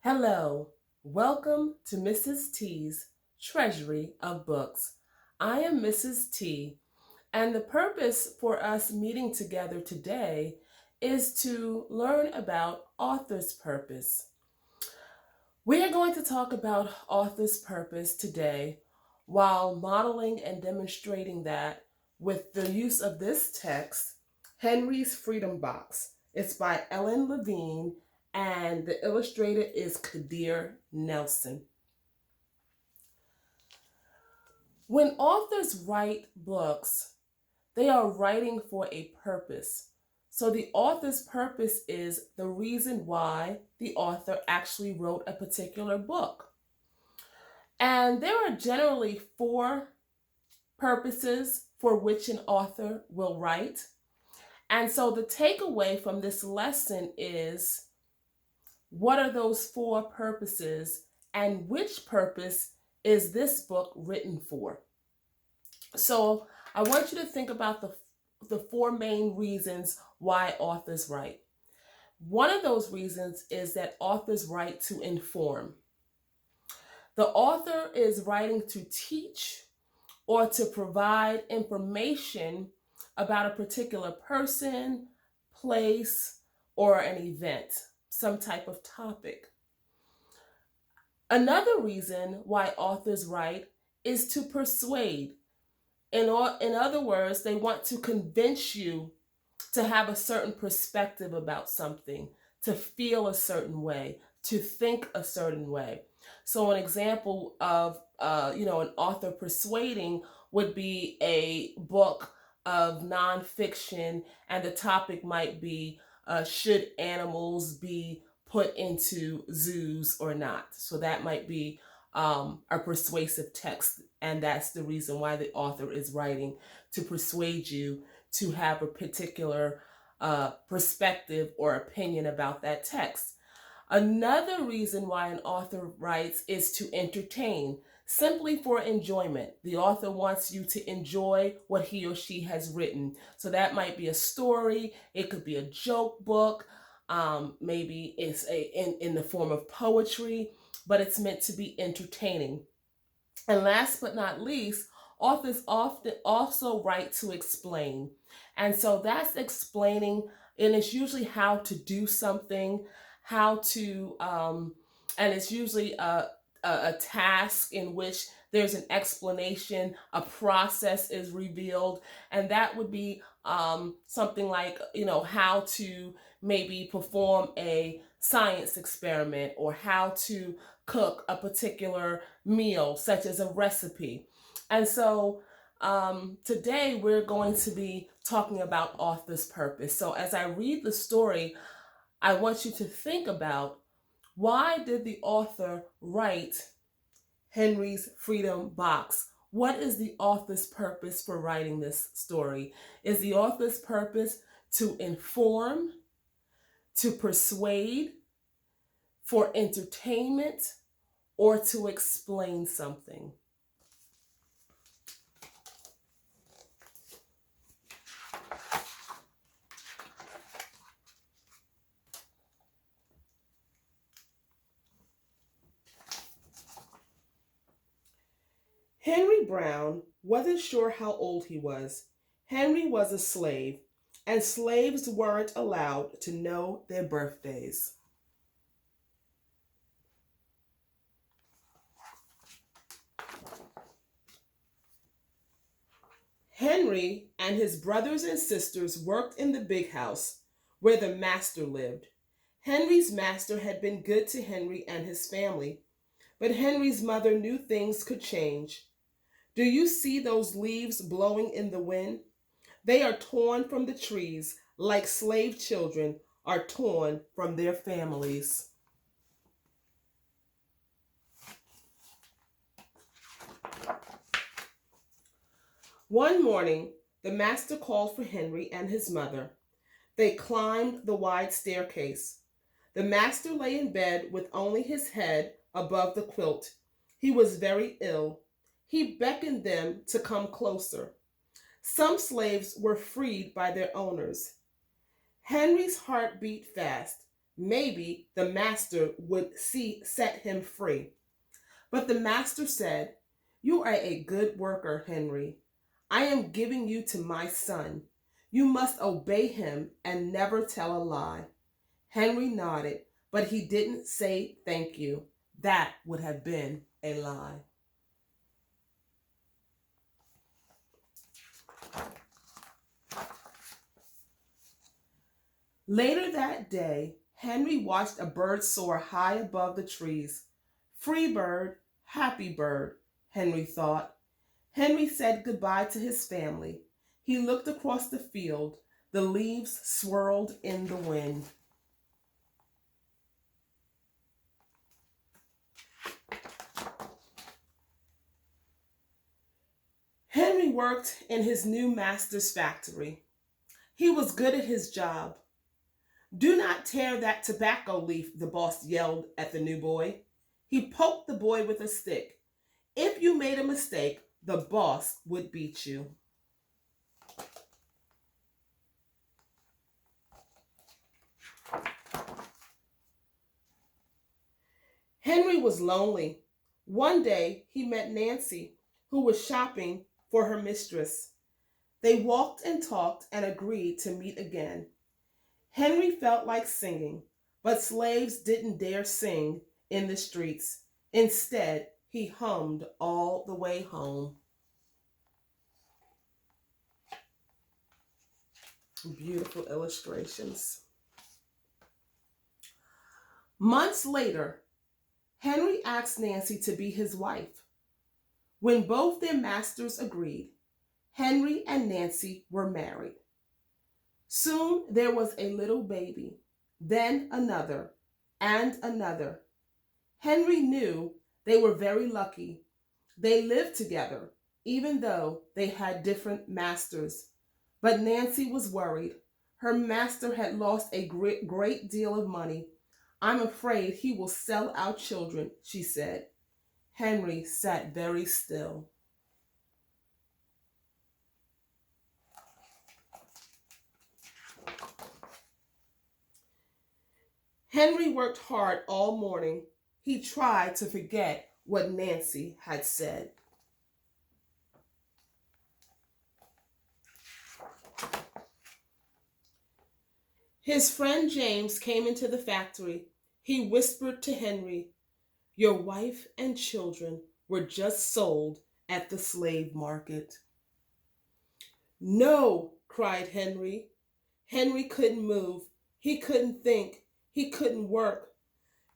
Hello, welcome to Mrs. T's Treasury of Books. I am Mrs. T, and the purpose for us meeting together today is to learn about author's purpose. We are going to talk about author's purpose today while modeling and demonstrating that with the use of this text, Henry's Freedom Box. It's by Ellen Levine and the illustrator is Kadir Nelson. When authors write books, they are writing for a purpose. So the author's purpose is the reason why the author actually wrote a particular book. And there are generally four purposes for which an author will write. And so the takeaway from this lesson is, what are those four purposes and which purpose is this book written for? So I want you to think about the four main reasons why authors write. One of those reasons is that authors write to inform. The author is writing to teach or to provide information about a particular person, place, or an event, some type of topic. Another reason why authors write is to persuade. In other words, they want to convince you to have a certain perspective about something, to feel a certain way, to think a certain way. So an example of an author persuading would be a book of nonfiction, and the topic might be should animals be put into zoos or not. So that might be a persuasive text, and that's the reason why the author is writing, to persuade you to have a particular perspective or opinion about that text. Another reason why an author writes is to entertain, simply for enjoyment. The author wants you to enjoy what he or she has written. So that might be a story, it could be a joke book, maybe it's in the form of poetry, but it's meant to be entertaining. And last but not least, authors often also write to explain. And so that's explaining, and it's usually how to do something, how to, and it's usually a task in which there's an explanation, a process is revealed, and that would be something like, how to maybe perform a science experiment, or how to cook a particular meal, such as a recipe. And so today we're going to be talking about author's purpose. So as I read the story, I want you to think about, why did the author write Henry's Freedom Box? What is the author's purpose for writing this story? Is the author's purpose to inform, to persuade, for entertainment, or to explain something? Henry Brown wasn't sure how old he was. Henry was a slave, and slaves weren't allowed to know their birthdays. Henry and his brothers and sisters worked in the big house where the master lived. Henry's master had been good to Henry and his family, but Henry's mother knew things could change. Do you see those leaves blowing in the wind? They are torn from the trees like slave children are torn from their families. One morning, the master called for Henry and his mother. They climbed the wide staircase. The master lay in bed with only his head above the quilt. He was very ill. He beckoned them to come closer. Some slaves were freed by their owners. Henry's heart beat fast. Maybe the master would set him free. But the master said, "You are a good worker, Henry. I am giving you to my son. You must obey him and never tell a lie." Henry nodded, but he didn't say thank you. That would have been a lie. Later that day, Henry watched a bird soar high above the trees. Free bird, happy bird, Henry thought. Henry said goodbye to his family. He looked across the field. The leaves swirled in the wind. Henry worked in his new master's factory. He was good at his job. "Do not tear that tobacco leaf," the boss yelled at the new boy. He poked the boy with a stick. If you made a mistake, the boss would beat you. Henry was lonely. One day he met Nancy, who was shopping for her mistress. They walked and talked and agreed to meet again. Henry felt like singing, but slaves didn't dare sing in the streets. Instead, he hummed all the way home. Beautiful illustrations. Months later, Henry asked Nancy to be his wife. When both their masters agreed, Henry and Nancy were married. Soon there was a little baby, then another, and another. Henry knew they were very lucky. They lived together, even though they had different masters. But Nancy was worried. Her master had lost a great deal of money. "I'm afraid he will sell our children," she said. Henry sat very still. Henry worked hard all morning. He tried to forget what Nancy had said. His friend James came into the factory. He whispered to Henry, "Your wife and children were just sold at the slave market." "No," cried Henry. Henry couldn't move. He couldn't think. He couldn't work.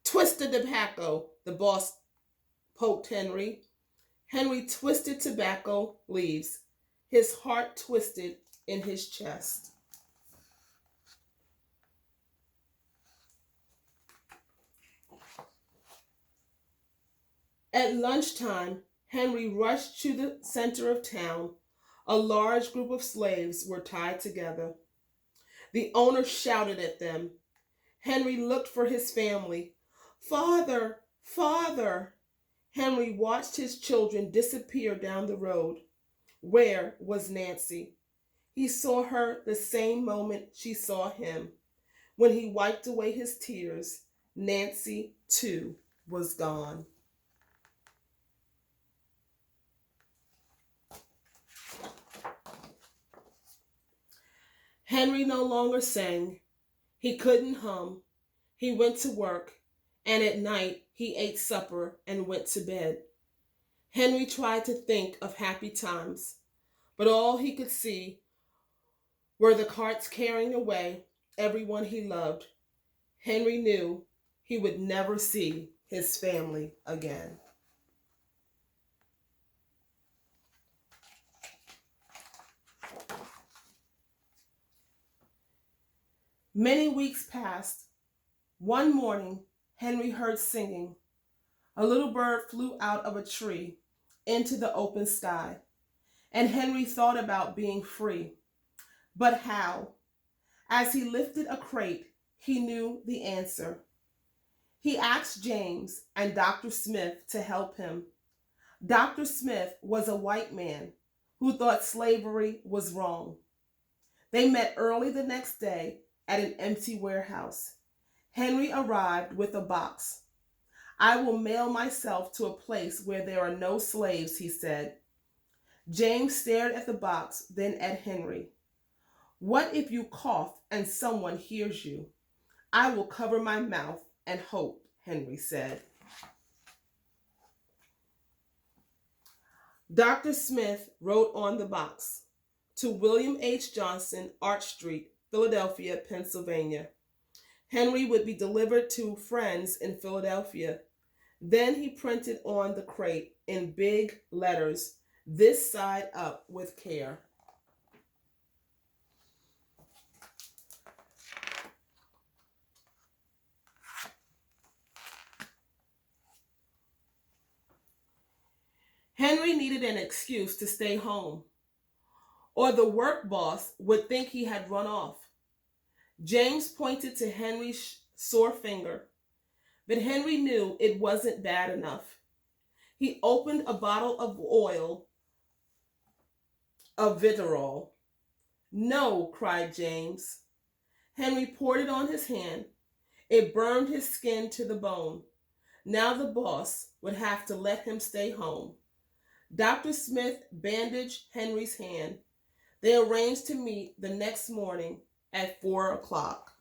"Twist the tobacco," the boss poked Henry. Henry twisted tobacco leaves. His heart twisted in his chest. At lunchtime, Henry rushed to the center of town. A large group of slaves were tied together. The owner shouted at them. Henry looked for his family. "Father, father!" Henry watched his children disappear down the road. Where was Nancy? He saw her the same moment she saw him. When he wiped away his tears, Nancy, too, was gone. Henry no longer sang. He couldn't hum. He went to work, and at night he ate supper and went to bed. Henry tried to think of happy times, but all he could see were the carts carrying away everyone he loved. Henry knew he would never see his family again. Many weeks passed. One morning, Henry heard singing. A little bird flew out of a tree into the open sky, and Henry thought about being free. But how? As he lifted a crate, he knew the answer. He asked James and Dr. Smith to help him. Dr. Smith was a white man who thought slavery was wrong. They met early the next day at an empty warehouse. Henry arrived with a box. I will mail myself to a place where there are no slaves, he said. James stared at the box, then at Henry. What if you cough and someone hears you? I will cover my mouth and hope, Henry said. Dr. Smith wrote on the box, to William H. Johnson, Arch Street, Philadelphia, Pennsylvania. Henry would be delivered to friends in Philadelphia. Then he printed on the crate in big letters, this side up with care. Henry needed an excuse to stay home, or the work boss would think he had run off. James pointed to Henry's sore finger, but Henry knew it wasn't bad enough. He opened a bottle of oil of vitriol. No, cried James. Henry poured it on his hand. It burned his skin to the bone. Now the boss would have to let him stay home. Dr. Smith bandaged Henry's hand. They arranged to meet the next morning at 4 o'clock.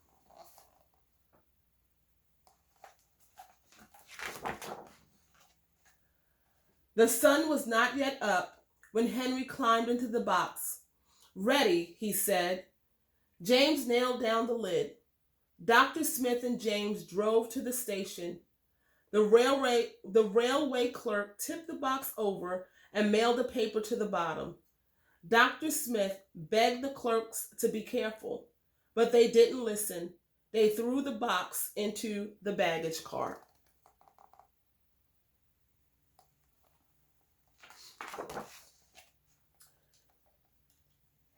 The sun was not yet up when Henry climbed into the box. Ready, he said. James nailed down the lid. Dr. Smith and James drove to the station. The railway clerk tipped the box over and mailed the paper to the bottom. Dr. Smith begged the clerks to be careful, but they didn't listen. They threw the box into the baggage car.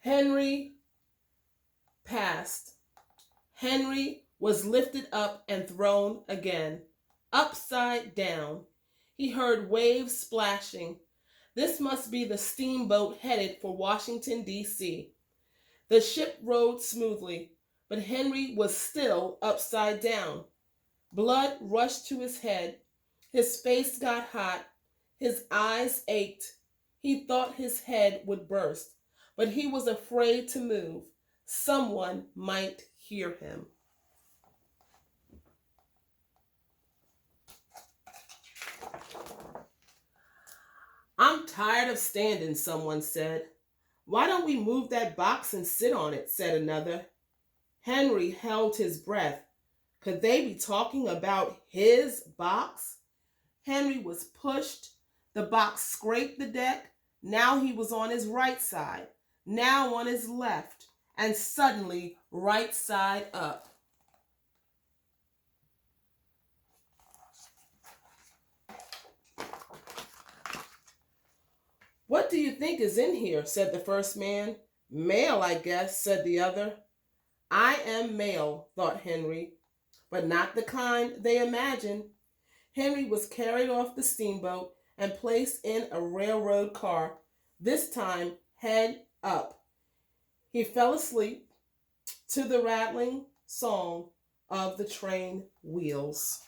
Henry passed. Henry was lifted up and thrown again, upside down. He heard waves splashing. This must be the steamboat headed for Washington, D.C. The ship rode smoothly, but Henry was still upside down. Blood rushed to his head. His face got hot. His eyes ached. He thought his head would burst, but he was afraid to move. Someone might hear him. I'm tired of standing, someone said. Why don't we move that box and sit on it, said another. Henry held his breath. Could they be talking about his box? Henry was pushed. The box scraped the deck. Now he was on his right side, now on his left, and suddenly right side up. What do you think is in here, said the first man. Mail, I guess, said the other. I am mail, thought Henry, but not the kind they imagine. Henry was carried off the steamboat and placed in a railroad car, this time head up. He fell asleep to the rattling song of the train wheels.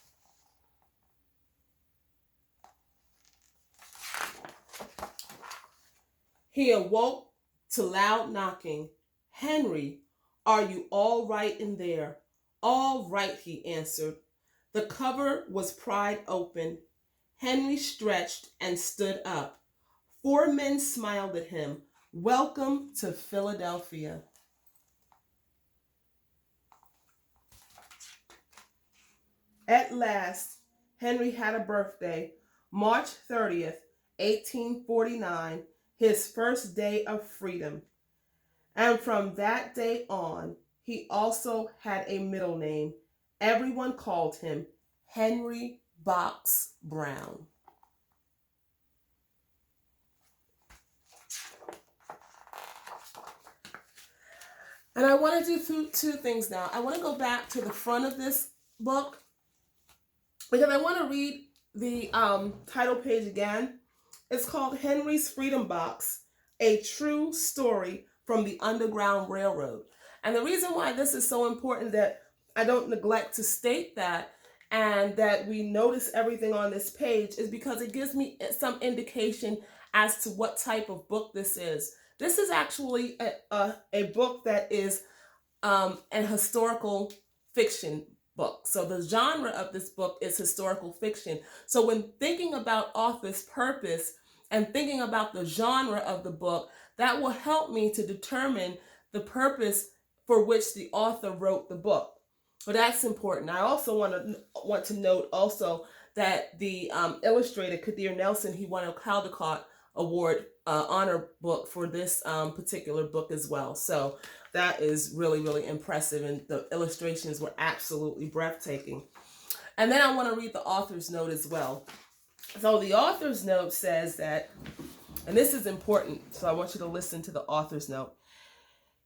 He awoke to loud knocking. Henry, are you all right in there? All right, he answered. The cover was pried open. Henry stretched and stood up. 4 men smiled at him. Welcome to Philadelphia. At last, Henry had a birthday, March 30th, 1849, his first day of freedom. And from that day on, he also had a middle name. Everyone called him Henry Box Brown. And I want to do two things now. I want to go back to the front of this book because I want to read the title page again. It's called Henry's Freedom Box, a true story from the Underground Railroad. And the reason why this is so important that I don't neglect to state that, and that we notice everything on this page, is because it gives me some indication as to what type of book this is. This is actually a book that is an historical fiction book. So the genre of this book is historical fiction. So when thinking about author's purpose and thinking about the genre of the book, that will help me to determine the purpose for which the author wrote the book. So that's important. I also want to note also that the illustrator Kadir Nelson, he won a Caldecott Award honor book for this particular book as well. So that is really, really impressive, and the illustrations were absolutely breathtaking. And then I want to read the author's note as well. So the author's note says that, and this is important, so I want you to listen to the author's note.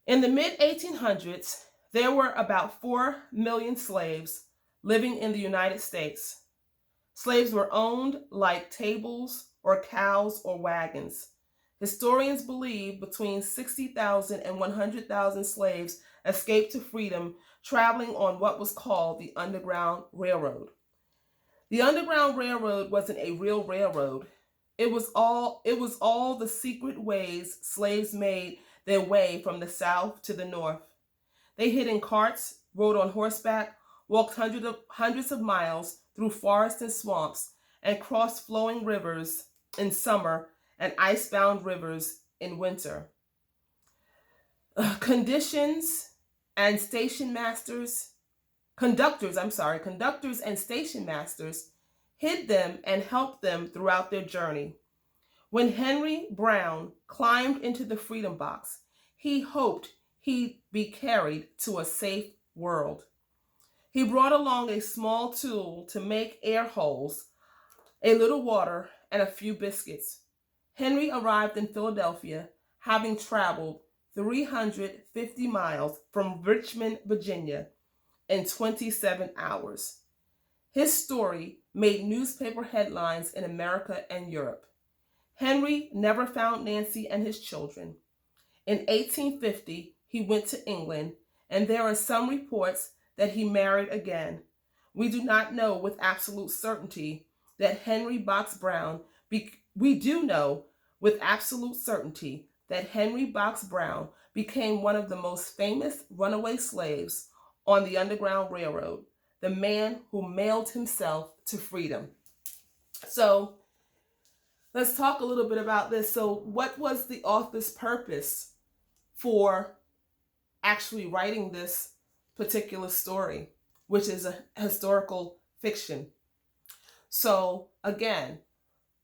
In the mid-1800s, there were about 4 million slaves living in the United States. Slaves were owned like tables or cows or wagons. Historians believe between 60,000 and 100,000 slaves escaped to freedom traveling on what was called the Underground Railroad. The Underground Railroad wasn't a real railroad. It was all the secret ways slaves made their way from the South to the North. They hid in carts, rode on horseback, walked hundreds of miles through forests and swamps, and crossed flowing rivers in summer and icebound rivers in winter. Conductors and station masters hid them and helped them throughout their journey. When Henry Brown climbed into the Freedom Box, he hoped he'd be carried to a safe world. He brought along a small tool to make air holes, a little water, and a few biscuits. Henry arrived in Philadelphia, having traveled 350 miles from Richmond, Virginia, in 27 hours. His story made newspaper headlines in America and Europe. Henry never found Nancy and his children. In 1850, he went to England, and there are some reports that he married again. We do not know with absolute certainty that Henry Box Brown became one of the most famous runaway slaves on the Underground Railroad, the man who mailed himself to freedom. So let's talk a little bit about this. So what was the author's purpose for actually writing this particular story, which is a historical fiction? So again,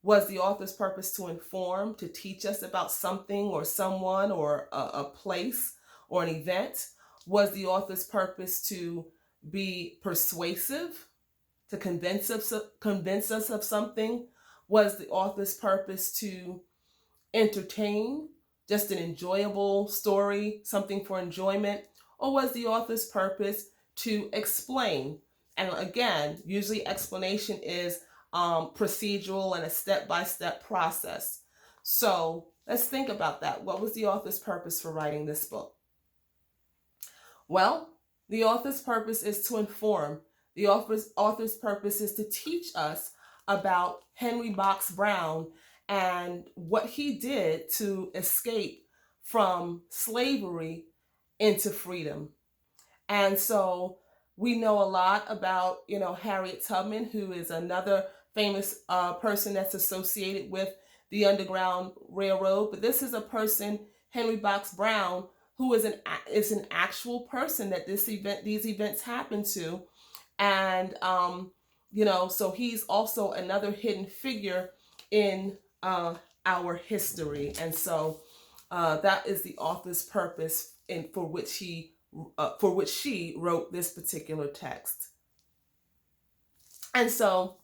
was the author's purpose to inform, to teach us about something or someone or a place or an event? Was the author's purpose to be persuasive, to convince us of something? Was the author's purpose to entertain, just an enjoyable story, something for enjoyment? Or was the author's purpose to explain? And again, usually explanation is procedural and a step-by-step process. So let's think about that. What was the author's purpose for writing this book? Well, the author's purpose is to inform. The author's purpose is to teach us about Henry Box Brown and what he did to escape from slavery into freedom. And so we know a lot about, Harriet Tubman, who is another famous person that's associated with the Underground Railroad. But this is a person, Henry Box Brown, who is an actual person that these events happen to. And, so he's also another hidden figure in our history. And so that is the author's purpose for which she wrote this particular text. And so,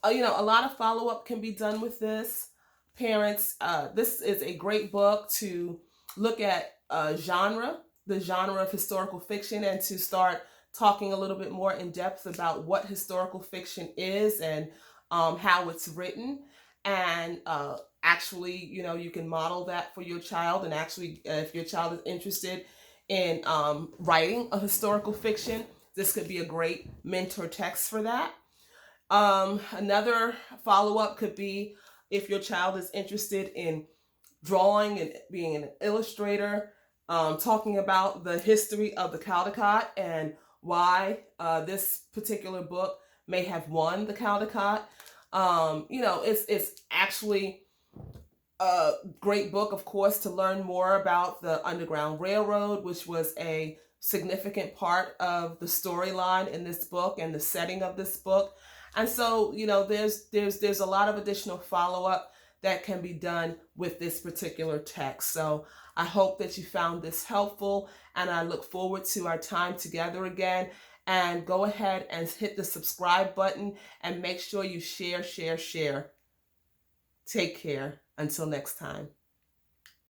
a lot of follow-up can be done with this. Parents, this is a great book to look at the genre of historical fiction, and to start talking a little bit more in depth about what historical fiction is and how it's written. And actually, you can model that for your child. And actually, if your child is interested in writing a historical fiction, this could be a great mentor text for that. Another follow-up could be if your child is interested in drawing and being an illustrator, talking about the history of the Caldecott and why this particular book may have won the Caldecott. It's actually a great book, of course, to learn more about the Underground Railroad, which was a significant part of the storyline in this book and the setting of this book. And so, there's a lot of additional follow-up that can be done with this particular text. So I hope that you found this helpful, and I look forward to our time together again. And go ahead and hit the subscribe button and make sure you share. Take care. Until next time.